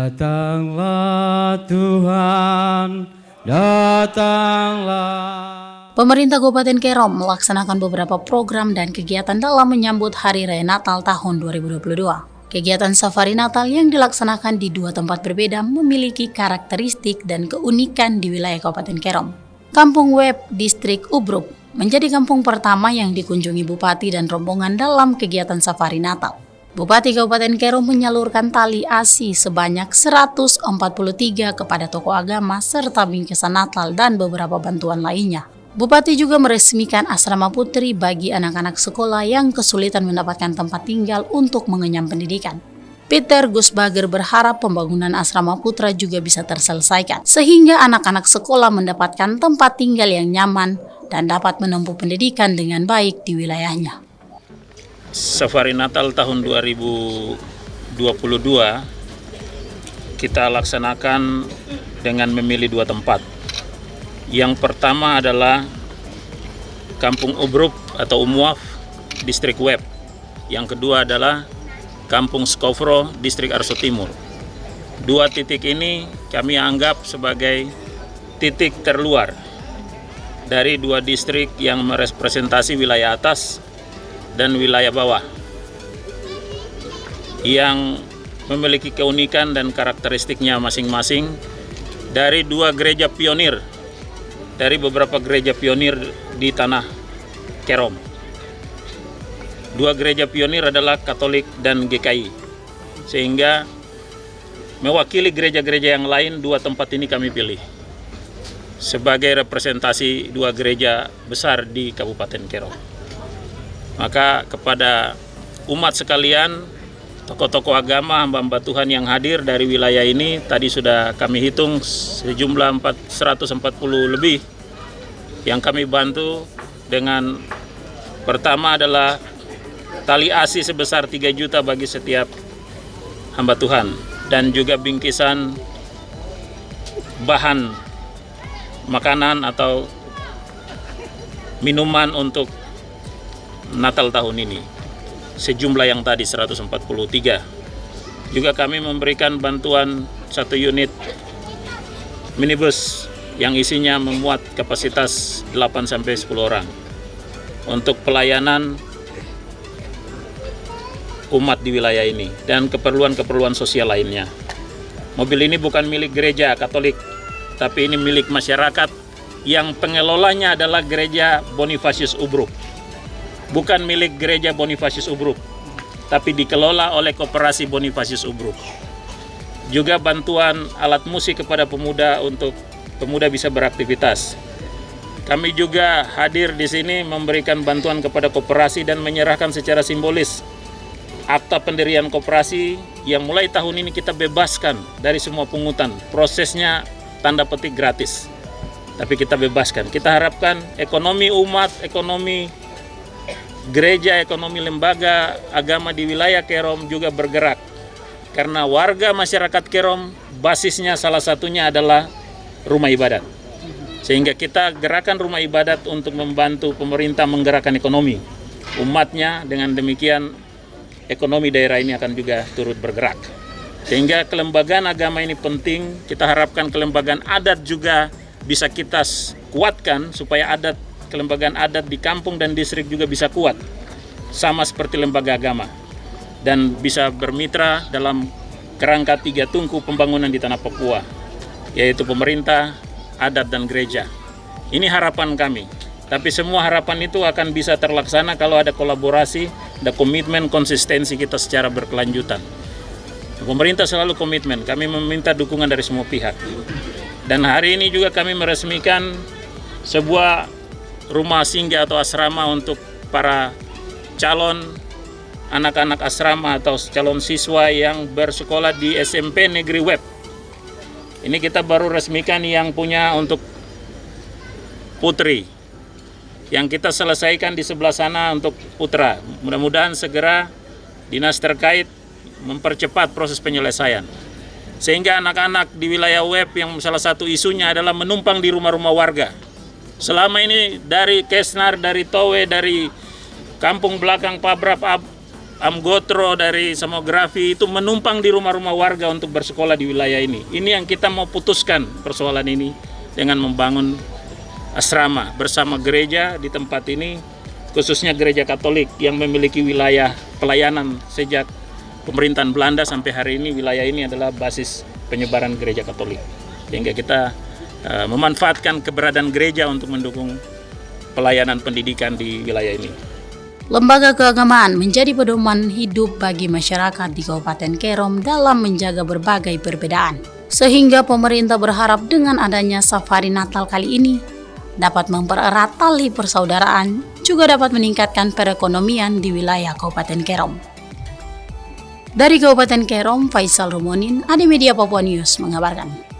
Datanglah Tuhan, datanglah. Pemerintah Kabupaten Kerom melaksanakan beberapa program dan kegiatan dalam menyambut Hari Raya Natal tahun 2022. Kegiatan safari Natal yang dilaksanakan di dua tempat berbeda memiliki karakteristik dan keunikan di wilayah Kabupaten Kerom. Kampung Web, Distrik Ubruk, menjadi kampung pertama yang dikunjungi Bupati dan rombongan dalam kegiatan safari Natal. Bupati Kabupaten Kerom menyalurkan tali ASI sebanyak 143 kepada tokoh agama serta bingkisan Natal dan beberapa bantuan lainnya. Bupati juga meresmikan asrama putri bagi anak-anak sekolah yang kesulitan mendapatkan tempat tinggal untuk mengenyam pendidikan. Peter Gusbager berharap pembangunan asrama putra juga bisa terselesaikan, sehingga anak-anak sekolah mendapatkan tempat tinggal yang nyaman dan dapat menempuh pendidikan dengan baik di wilayahnya. Safari Natal tahun 2022 kita laksanakan dengan memilih dua tempat. Yang pertama adalah Kampung Ubruk atau Umuaf, Distrik Web. Yang kedua adalah Kampung Skofro, Distrik Arso Timur. Dua titik ini kami anggap sebagai titik terluar dari dua distrik yang merepresentasi wilayah atas dan wilayah bawah yang memiliki keunikan dan karakteristiknya masing-masing dari dua gereja pionir, dari beberapa gereja pionir di tanah Kerom. Dua gereja pionir adalah Katolik dan GKI, sehingga mewakili gereja-gereja yang lain, dua tempat ini kami pilih sebagai representasi dua gereja besar di Kabupaten Kerom. Maka kepada umat sekalian, tokoh-tokoh agama, hamba-hamba Tuhan yang hadir dari wilayah ini, tadi sudah kami hitung sejumlah 140 lebih yang kami bantu dengan pertama adalah tali ASI sebesar 3 juta bagi setiap hamba Tuhan dan juga bingkisan bahan makanan atau minuman untuk Natal tahun ini sejumlah yang tadi 143. Juga kami memberikan bantuan 1 unit minibus yang isinya memuat kapasitas 8-10 orang untuk pelayanan umat di wilayah ini dan keperluan-keperluan sosial lainnya. Mobil ini bukan milik gereja Katolik, tapi ini milik masyarakat yang pengelolanya adalah gereja Bonifasius Ubruk. Bukan milik gereja Bonifasius Ubruk, tapi dikelola oleh Koperasi Bonifasius Ubruk. Juga bantuan alat musik kepada pemuda untuk pemuda bisa beraktivitas. Kami juga hadir di sini memberikan bantuan kepada koperasi dan menyerahkan secara simbolis akta pendirian koperasi yang mulai tahun ini kita bebaskan dari semua pungutan. Prosesnya tanda petik gratis, tapi kita bebaskan. Kita harapkan ekonomi umat, ekonomi gereja, ekonomi lembaga agama di wilayah Kerom juga bergerak. Karena warga masyarakat Kerom basisnya salah satunya adalah rumah ibadat. Sehingga kita gerakan rumah ibadat untuk membantu pemerintah menggerakkan ekonomi umatnya. Dengan demikian ekonomi daerah ini akan juga turut bergerak. Sehingga kelembagaan agama ini penting. Kita harapkan kelembagaan adat juga bisa kita kuatkan supaya kelembagaan adat di kampung dan distrik juga bisa kuat, sama seperti lembaga agama, dan bisa bermitra dalam kerangka 3 tungku pembangunan di tanah Papua, yaitu pemerintah, adat, dan gereja. Ini harapan kami, tapi semua harapan itu akan bisa terlaksana kalau ada kolaborasi, ada komitmen, konsistensi kita secara berkelanjutan. Pemerintah selalu komitmen, kami meminta dukungan dari semua pihak. Dan hari ini juga kami meresmikan sebuah rumah singgah atau asrama untuk para calon anak-anak asrama atau calon siswa yang bersekolah di SMP Negeri Web. Ini kita baru resmikan yang punya untuk putri, yang kita selesaikan di sebelah sana untuk putra. Mudah-mudahan segera dinas terkait mempercepat proses penyelesaian, sehingga anak-anak di wilayah Web yang salah satu isunya adalah menumpang di rumah-rumah warga. Selama ini dari Kesnar, dari Towe, dari kampung belakang Pabrap, Amgotro, dari Samografi itu menumpang di rumah-rumah warga untuk bersekolah di wilayah ini. Ini yang kita mau putuskan persoalan ini dengan membangun asrama bersama gereja di tempat ini, khususnya gereja Katolik yang memiliki wilayah pelayanan sejak pemerintahan Belanda sampai hari ini. Wilayah ini adalah basis penyebaran gereja Katolik, sehingga kita memanfaatkan keberadaan gereja untuk mendukung pelayanan pendidikan di wilayah ini. Lembaga keagamaan menjadi pedoman hidup bagi masyarakat di Kabupaten Kerom dalam menjaga berbagai perbedaan. Sehingga pemerintah berharap dengan adanya safari Natal kali ini dapat mempererat tali persaudaraan, juga dapat meningkatkan perekonomian di wilayah Kabupaten Kerom. Dari Kabupaten Kerom, Faisal Rumonin, AD Media Papua News mengabarkan.